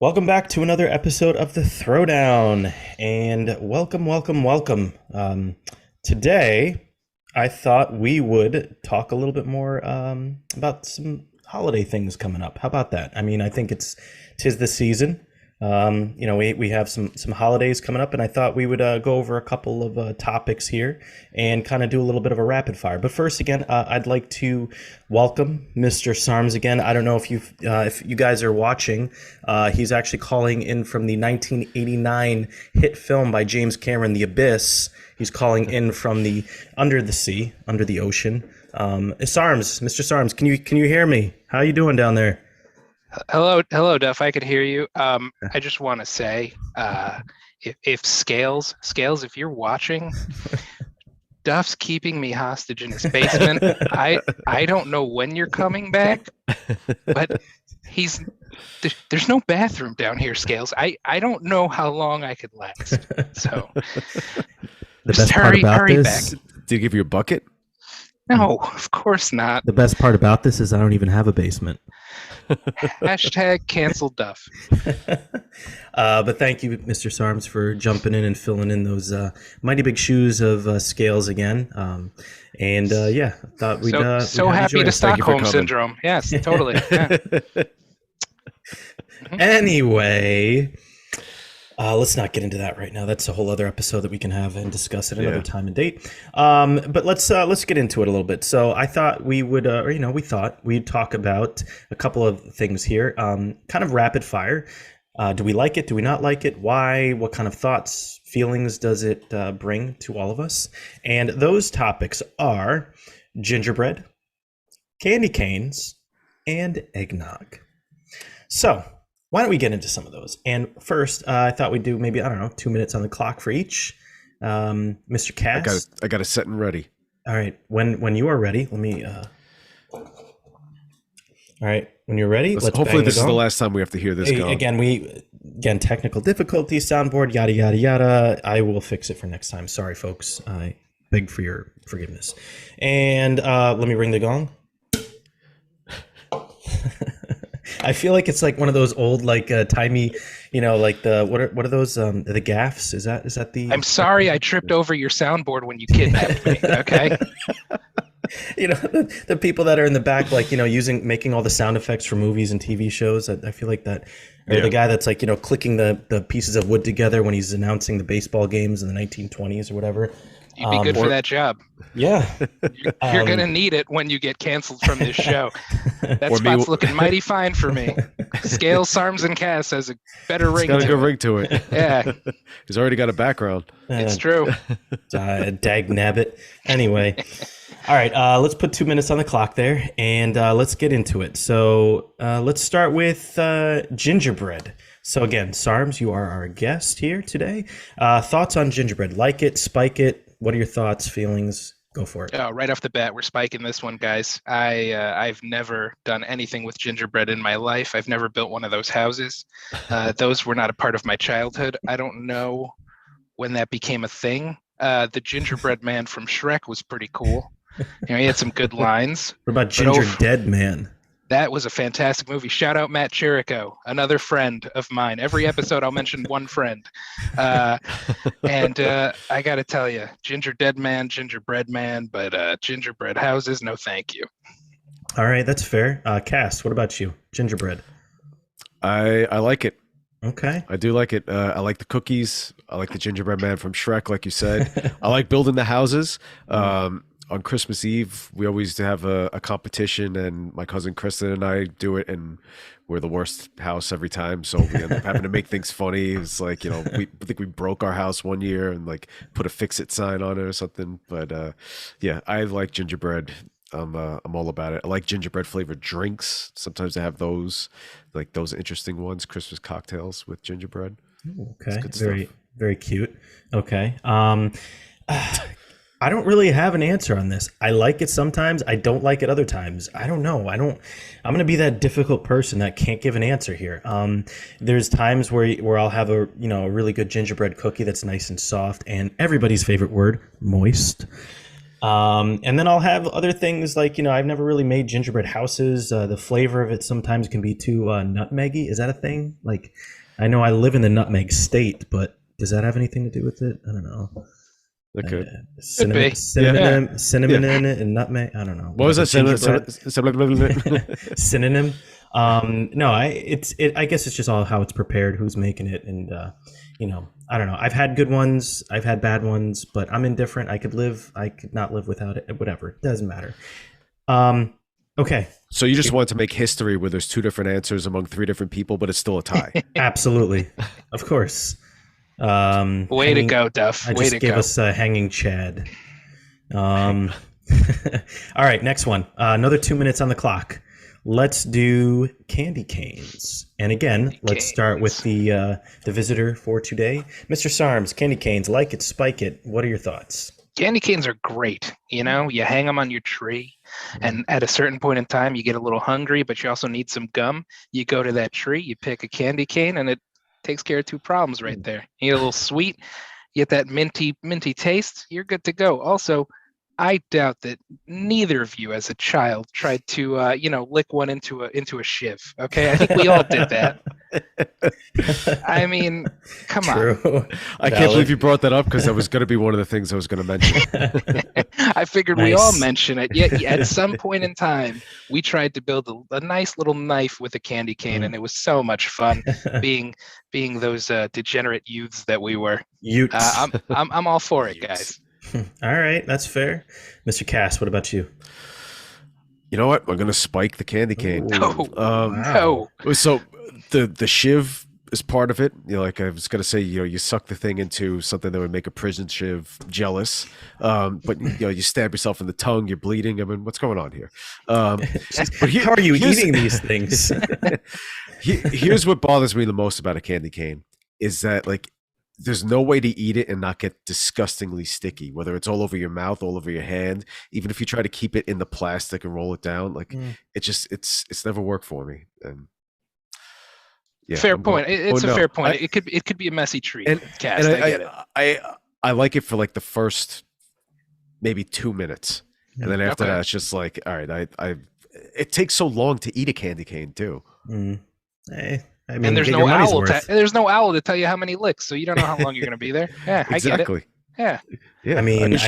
Welcome back to another episode of the Throwdown, and welcome. Today, I thought we would talk a little bit more about some holiday things coming up. How about that? I mean, I think tis the season. We have some holidays coming up, and I thought we would go over a couple of topics here and kind of do a little bit of a rapid fire. But first, again, I'd like to welcome Mr. Sarms again. I don't know if you guys are watching. He's actually calling in from the 1989 hit film by James Cameron, The Abyss. He's calling in from the under the sea, under the ocean. Sarms, Mr. Sarms, can you hear me? How you doing down there? Hello, Duff. I could hear you. I just want to say, if Scales, if you're watching, Duff's keeping me hostage in his basement. I don't know when you're coming back, but there's no bathroom down here, Scales. I don't know how long I could last. So The best part about hurry this, back. Did he give you a bucket? No, of course not. the best part about this is I don't even have a basement. Hashtag cancel Duff. But thank you, Mr. Sarms, for jumping in and filling in those mighty big shoes of Scales again. Thought we'd So we'd have happy you join to us. Stockholm coming. syndrome. Yes, totally. Yeah. Anyway, let's not get into that right now. That's a whole other episode that we can have and discuss at another time and date. But let's get into it a little bit. So I thought we would, we thought we'd talk about a couple of things here, kind of rapid fire. Do we like it? Do we not like it? Why? What kind of thoughts, feelings does it bring to all of us? And those topics are gingerbread, candy canes, and eggnog. So why don't we get into some of those? And first, I thought we'd do maybe, 2 minutes on the clock for each. Mr. Cass. I got it set and ready. All right. When you are ready, let me. All right. When you're ready, let's hopefully bang this is gong. the last time we have to hear this gong. Again, technical difficulties, soundboard, yada, yada, yada. I will fix it for next time. Sorry, folks. I beg for your forgiveness. And let me ring the gong. I feel like it's like one of those old, like timey, like the what are those? The gaffs? Is that the? I'm sorry I tripped over your soundboard when you kidnapped me. Okay. The people that are in the back, like making all the sound effects for movies and TV shows. I feel like that, or the guy that's like clicking the pieces of wood together when he's announcing the baseball games in the 1920s or whatever. You'd be good for that job. Yeah. You're going to need it when you get canceled from this show. That spot's looking mighty fine for me. Scale, Sarms, and Cass has a better ring to it. Got a good ring to it. Yeah. He's already got a background. It's true. Dag nabbit. Anyway. All right. Let's put 2 minutes on the clock there, and let's get into it. So let's start with gingerbread. So again, Sarms, you are our guest here today. Thoughts on gingerbread? Like it? Spike it? What are your thoughts, feelings? Go for it. Right off the bat, we're spiking this one, guys. I've never done anything with gingerbread in my life. I've never built one of those houses. Those were not a part of my childhood. I don't know when that became a thing. The gingerbread man from Shrek was pretty cool. He had some good lines. What about Ginger Dead Man? That was a fantastic movie. Shout out Matt Chirico, another friend of mine. Every episode I'll mention one friend. I got to tell you, Ginger Dead Man, Gingerbread Man, but gingerbread houses, no thank you. All right, that's fair. Cass, what about you? Gingerbread. I like it. Okay. I do like it. I like the cookies. I like the gingerbread man from Shrek, like you said. I like building the houses. On Christmas Eve, we always have a competition, and my cousin Kristen and I do it, and we're the worst house every time. So we end up having to make things funny. It's like, I think we broke our house one year and like put a fix it sign on it or something. But I like gingerbread. I'm all about it. I like gingerbread flavored drinks. Sometimes I have those, like those interesting ones, Christmas cocktails with gingerbread. Okay, very cute. Okay. I don't really have an answer on this. I like it sometimes. I don't like it other times. I don't know. I'm going to be that difficult person that can't give an answer here. There's times where I'll have a really good gingerbread cookie that's nice and soft, and everybody's favorite word, moist. And then I'll have other things like, I've never really made gingerbread houses. The flavor of it sometimes can be too nutmeggy. Is that a thing? Like, I know I live in the nutmeg state, but does that have anything to do with it? I don't know. That could. Cinnamon, be. cinnamon and nutmeg. I don't know. What was that? Gingerbread? Synonym. No, I guess it's just all how it's prepared, who's making it, and I don't know. I've had good ones, I've had bad ones, but I'm indifferent. I could not live without it. Whatever, it doesn't matter. Okay. So you just want to make history where there's 2 different answers among 3 different people, but it's still a tie. Absolutely, of course. Way to go, Duff. I Way just to gave go. us a hanging Chad. All right, next one. Another 2 minutes on the clock. Let's do candy canes. And again, let's start with the visitor for today, Mr. Sarms. Candy canes, like it, spike it. What are your thoughts? Candy canes are great. You hang them on your tree, and at a certain point in time, you get a little hungry, but you also need some gum. You go to that tree, you pick a candy cane, and it takes care of 2 problems right there. You get a little sweet, you get that minty taste, you're good to go. Also, I doubt that neither of you as a child tried to lick one into a shiv. Okay, I think we all did that. I mean, come on. I can't believe you brought that up because that was going to be one of the things I was going to mention. I figured we all mention it. Yeah, at some point in time, we tried to build a nice little knife with a candy cane, and it was so much fun being those degenerate youths that we were. I'm all for it, guys. All right, that's fair. Mr. Cass, what about you? You know what? I'm going to spike the candy cane. No. So the shiv is part of it. Like I was going to say, you suck the thing into something that would make a prison shiv jealous. But you stab yourself in the tongue, you're bleeding. I mean, what's going on here? But how are you eating these things? Here's what bothers me the most about a candy cane is that there's no way to eat it and not get disgustingly sticky, whether it's all over your mouth, all over your hand, even if you try to keep it in the plastic and roll it down. It's never worked for me. And yeah, fair point. It's a fair point. It could be a messy treat. Cass, I get it. I like it for the first maybe 2 minutes. And then after that, it's just all right, it takes so long to eat a candy cane too. I mean, and there's no owl. There's no owl to tell you how many licks, so you don't know how long you're going to be there. Yeah, exactly. I get it. Yeah. I mean,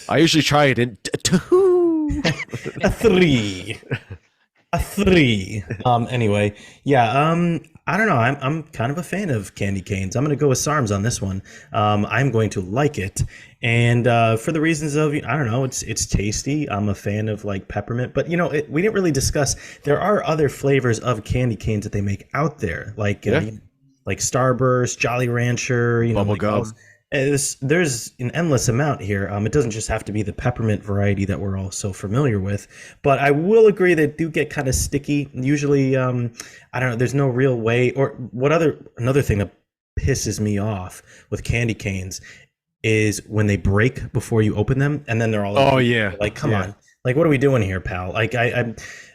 I usually try it in a 3. A 3. Anyway, yeah. I don't know. I'm kind of a fan of candy canes. I'm going to go with Sarms on this one. I'm going to like it, and for the reasons of I don't know, it's tasty. I'm a fan of peppermint, but we didn't really discuss. There are other flavors of candy canes that they make out there, like Starburst, Jolly Rancher, bubblegum. There's an endless amount here. It doesn't just have to be the peppermint variety that we're all so familiar with, but I will agree they do get kind of sticky. Usually, I don't know, there's no real way. Or another thing that pisses me off with candy canes is when they break before you open them, and then they're all come on. What are we doing here, pal?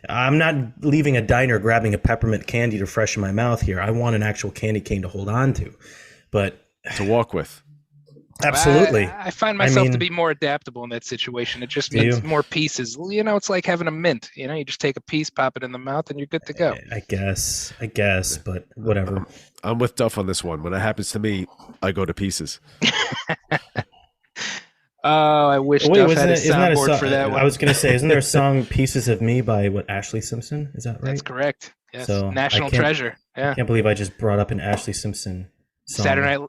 I'm not leaving a diner grabbing a peppermint candy to freshen my mouth here. I want an actual candy cane to hold on to, but to walk with. Absolutely. I find myself to be more adaptable in that situation. It just means more pieces. It's like having a mint. You just take a piece, pop it in the mouth, and you're good to go. I guess, but whatever. I'm with Duff on this one. When it happens to me, I go to pieces. Oh, I wish Duff had a soundboard for that one. I was going to say, isn't there a song "Pieces of Me" by Ashley Simpson? Is that right? That's correct. Yes. So National treasure. Yeah. I can't believe I just brought up an Ashley Simpson song.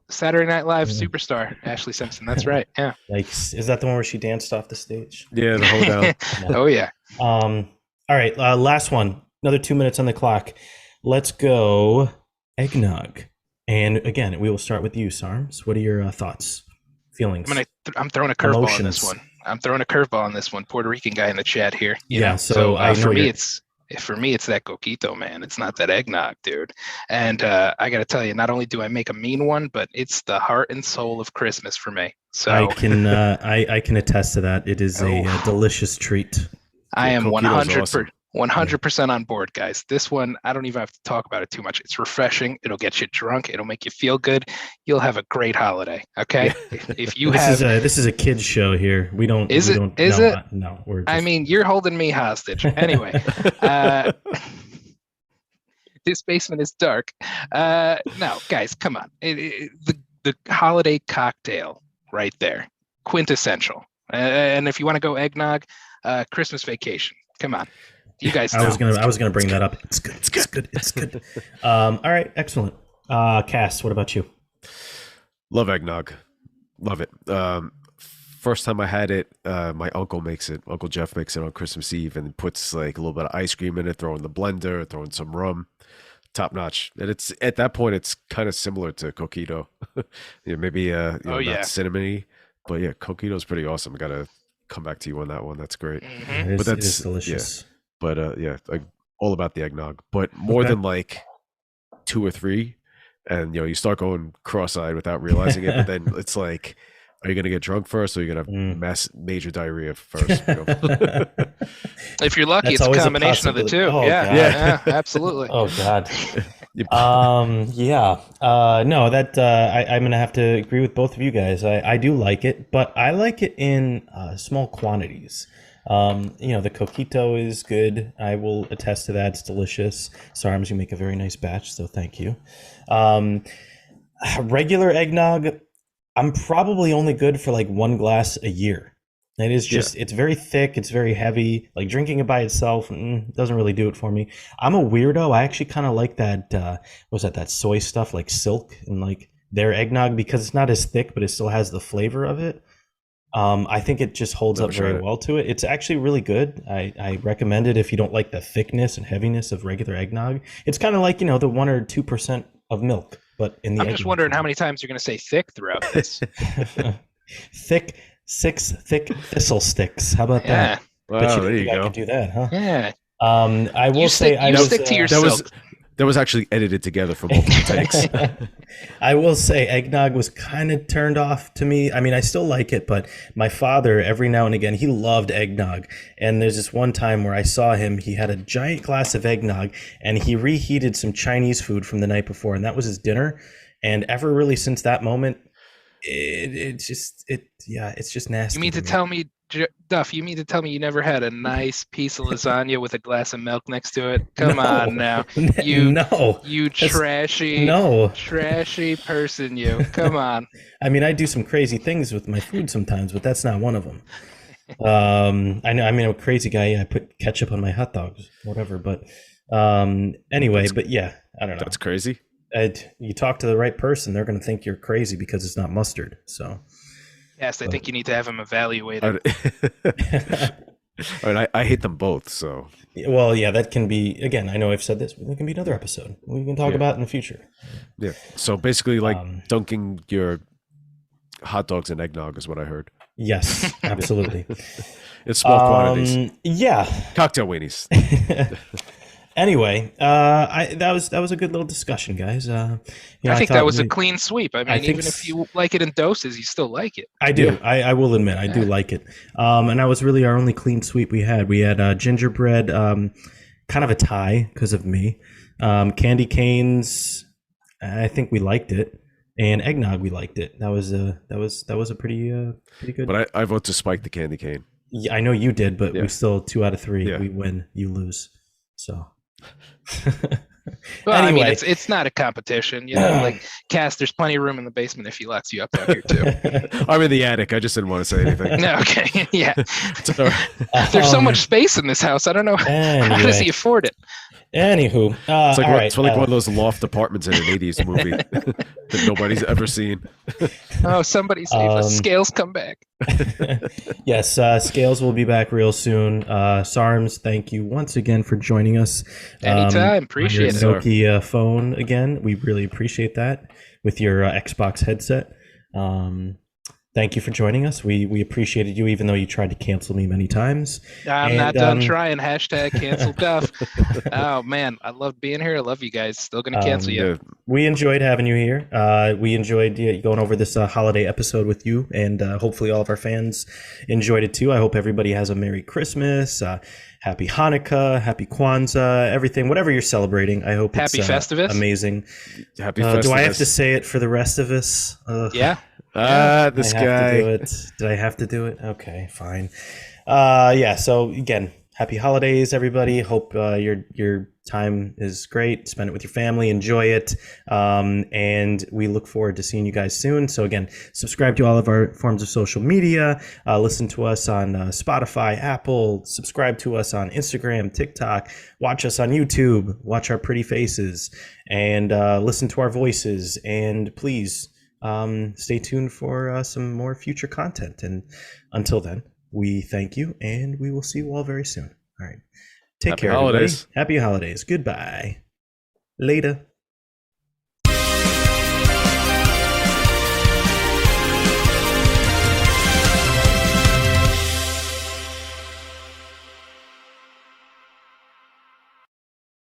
Saturday Night Live superstar Ashley Simpson. That's right. Yeah. Is that the one where she danced off the stage? Yeah, the whole down. Oh yeah. All right, last one. Another 2 minutes on the clock. Let's go eggnog. And again, we will start with you, Sarms. What are your thoughts, feelings? I'm throwing a curveball on this one. I'm throwing a curveball on this one. Puerto Rican guy in the chat here. So for me, it's that coquito, man. It's not that eggnog, dude. And I got to tell you, not only do I make a mean one, but it's the heart and soul of Christmas for me. So I can attest to that. It is a delicious treat. I am 100%. 100% on board, guys. This one, I don't even have to talk about it too much. It's refreshing. It'll get you drunk. It'll make you feel good. You'll have a great holiday. Okay. If you this is a kids show here. We don't. Is we it? Don't, Is no, it? No. We're. I mean, you're holding me hostage. Anyway, this basement is dark. No, guys, come on. The holiday cocktail right there, quintessential. And if you want to go eggnog, Christmas Vacation. Come on. You guys know. I was gonna bring that up. It's good. It's good. It's good. All right, excellent. Cass, what about you? Love eggnog. Love it. First time I had it, my uncle makes it. Uncle Jeff makes it on Christmas Eve and puts like a little bit of ice cream in it, throw in the blender, throw in some rum. Top notch. And it's at that point it's kind of similar to coquito. Maybe not cinnamony, but yeah, coquito's pretty awesome. I gotta come back to you on that one. That's great. Mm-hmm. But that's delicious. Yeah. But like all about the eggnog. But more than like 2 or 3, and you start going cross-eyed without realizing it. But then it's like, are you gonna get drunk first, or are you gonna have major diarrhea first? If you're lucky, That's it's a combination of the two. Oh, yeah, absolutely. Oh God. No, that I'm gonna have to agree with both of you guys. I do like it, but I like it in small quantities. The coquito is good. I will attest to that. It's delicious. Sarms, you make a very nice batch, so thank you. Regular eggnog, I'm probably only good for like 1 glass a year. It is just, it's very thick. It's very heavy. Like drinking it by itself doesn't really do it for me. I'm a weirdo. I actually kind of like that, that soy stuff, like Silk and like their eggnog, because it's not as thick, but it still has the flavor of it. I think it just holds up very well to it. It's actually really good. I recommend it if you don't like the thickness and heaviness of regular eggnog. It's kind of like, the 1 or 2% of milk, but in the I'm just wondering how many times you're going to say thick throughout this. Thick, 6 thick thistle sticks. How about that? Wow, there you go. I could do that, huh? Yeah. I will say I stick to your silk. That was actually edited together for multiple takes. I will say eggnog was kind of turned off to me. I mean, I still like it, but my father, every now and again, he loved eggnog. And there's this one time where I saw him, he had a giant glass of eggnog and he reheated some Chinese food from the night before. And that was his dinner. And ever really since that moment, it's just nasty. You mean to tell me, Duff, you mean to tell me you never had a nice piece of lasagna with a glass of milk next to it? Come on now. You trashy person, you. Come on. I mean, I do some crazy things with my food sometimes, but that's not one of them. I know, I mean, I'm a crazy guy. Yeah, I put ketchup on my hot dogs, whatever. But anyway, but yeah, I don't know. That's crazy. You talk to the right person, they're going to think you're crazy because it's not mustard. So. Yes, I think you need to have them evaluated. I hate them both, so. Well, yeah, that can be, again, I know I've said this, but that can be another episode we can talk about in the future. Yeah, so basically like dunking your hot dogs in eggnog is what I heard. Yes, absolutely. It's small quantities. Yeah. Cocktail weenies. Anyway, that was a good little discussion, guys. I think that was a clean sweep. I mean, even if you like it in doses, you still like it. I do. Yeah. I will admit, I do like it. And that was really our only clean sweep we had. We had gingerbread, kind of a tie because of me. Candy canes, I think we liked it, and eggnog, we liked it. That was a pretty good. But I vote to spike the candy cane. Yeah, I know you did, but we still 2 out of 3. Yeah. We win, you lose. So. Well, anyway. I mean, it's not a competition, like Cass, there's plenty of room in the basement if he lets you up out here too. I'm in the attic. I just didn't want to say anything. No, okay. Yeah. There's so much space in this house. I don't know. How does he afford it? Anywho, it's like, it's like one of those loft apartments in an 80s movie that nobody's ever seen. Oh, somebody save us. Scales, come back. Yes, Scales will be back real soon. Sarms, thank you once again for joining us. Anytime. Appreciate it. Nokia phone again. We really appreciate that with your Xbox headset. thank you for joining us. We appreciated you, even though you tried to cancel me many times. I'm not And done trying. Hashtag cancel Duff. Oh man, I love being here. I love you guys. Still gonna cancel you. Yeah. we enjoyed having you here. We enjoyed going over this holiday episode with you, and hopefully all of our fans enjoyed it too. I hope everybody has a Merry Christmas, Happy Hanukkah, Happy Kwanzaa, everything, whatever you're celebrating. I hope Happy it's Festivus. amazing. Happy Do I have to Festivus. say it for the rest of us? Yeah. This I have to do guy. it. Did I have to do it? Okay, fine. Yeah. So again, happy holidays, everybody. Hope your time is great. Spend it with your family. Enjoy it. And we look forward to seeing you guys soon. So again, subscribe to all of our forms of social media. Listen to us on Spotify, Apple. Subscribe to us on Instagram, TikTok. Watch us on YouTube. Watch our pretty faces and listen to our voices. And please. Stay tuned for some more future content. And until then, we thank you and we will see you all very soon. All right. Take Happy care, holidays. everybody. Happy holidays. Goodbye. Later.